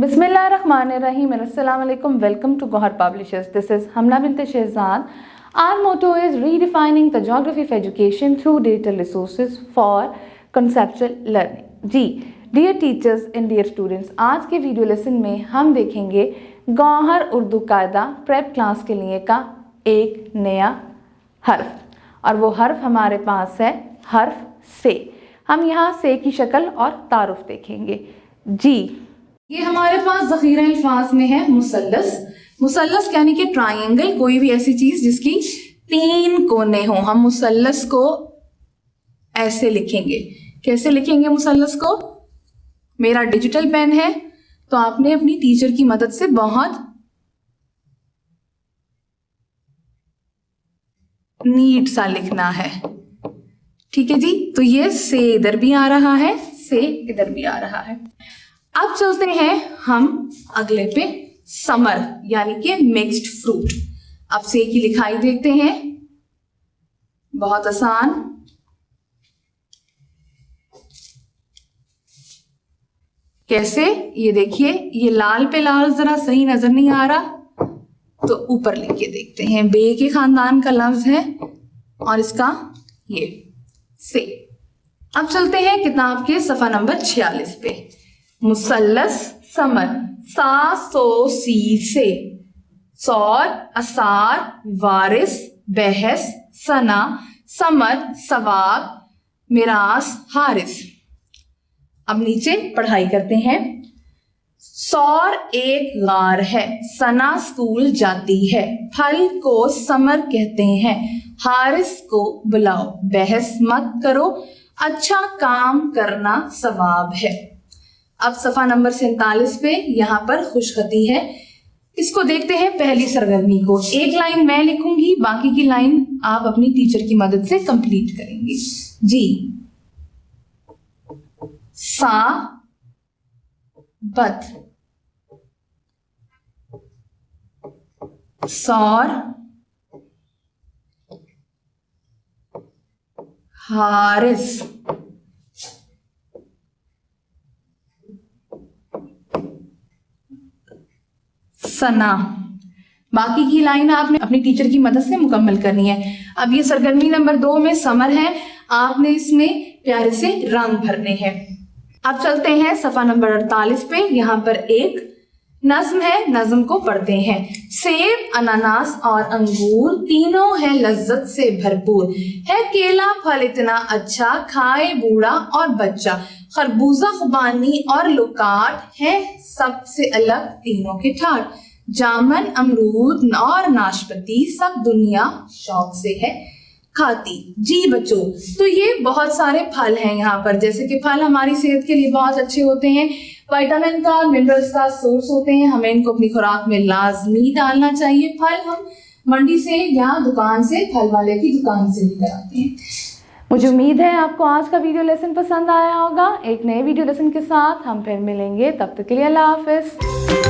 Bismillahirrahmanirrahim. Assalamu alaikum. Welcome to Gohar Publishers. This is Hamna bint Shehzad. Our motto is redefining the geography of education through digital resources for conceptual learning. जी dear teachers and dear students, आज के video lesson में हम देखेंगे गौहर उर्दू कायदा prep class के लिए का एक नया हर्फ, और वो हर्फ हमारे पास है हर्फ से। हम यहाँ से की शक्ल और तारुफ देखेंगे। जी ये हमारे पास ज़ख़ीरा अल्फाज में है मुसल्लस। मुसल्लस यानी कि ट्रायंगल, कोई भी ऐसी चीज़ जिसकी 3 कोने हों। हम मुसल्लस को ऐसे लिखेंगे। कैसे लिखेंगे मुसल्लस को? मेरा डिजिटल पेन है तो आपने अपनी टीचर की मदद से बहुत नीट सा लिखना है। ठीक है जी, तो ये से इधर भी आ रहा है, से इधर भी आ रहा है। अब चलते हैं हम अगले पे, समर यानी कि मिक्स्ड फ्रूट। अब से की लिखाई देखते हैं, बहुत आसान। कैसे? ये देखिए, ये लाल पे लाल जरा सही नजर नहीं आ रहा तो ऊपर लिख के देखते हैं। बे के खानदान का लफ्ज है और इसका ये से। अब चलते हैं किताब के सफा नंबर 46 पे। मुसल्लस समर, सा सो सी से, सौर असार वारिस बहस सना समर सवाब मिरास हारिस। अब नीचे पढ़ाई करते हैं। सौर एक गार है, सना स्कूल जाती है, फल को समर कहते हैं, हारिस को बुलाओ, बहस मत करो, अच्छा काम करना सवाब है। अब सफा नंबर 47 पे यहाँ पर खुशखती है। इसको देखते हैं पहली सरगर्मी को। एक लाइन मैं लिखूंगी, बाकी की लाइन आप अपनी टीचर की मदद से कंप्लीट करेंगे। जी सा बत, सौर हारिस, सना। बाकी की लाइन आपने अपनी टीचर की मदद से मुकम्मल करनी है। अब ये सरगर्मी नंबर 2 में समर है, आपने इसमें प्यारे से रंग भरने हैं। अब चलते हैं सफा नंबर 48 पे। यहाँ पर एक नज्म है, नज्म को पढ़ते हैं। सेब अनानास और अंगूर तीनों है लज्जत से भरपूर, है केला फल इतना अच्छा, खाए बूढ़ा और बच्चा, खरबूजा खुबानी और लुकाट, है सबसे अलग तीनों के ठाट, जामन अमरूद और नाशपती, सब दुनिया शौक से है खाती। जी बच्चों, तो ये बहुत सारे फल हैं यहाँ पर। जैसे कि फल हमारी सेहत के लिए बहुत अच्छे होते हैं, विटामिन का मिनरल्स का सोर्स होते हैं, हमें इनको अपनी खुराक में लाजमी डालना चाहिए। फल हम मंडी से या दुकान से, फल वाले की दुकान से लेकर आते हैं। मुझे उम्मीद है आपको आज का वीडियो लेसन पसंद आया होगा। एक नए वीडियो लेसन के साथ हम फिर मिलेंगे, तब तक के लिए अल्लाह हाफिज।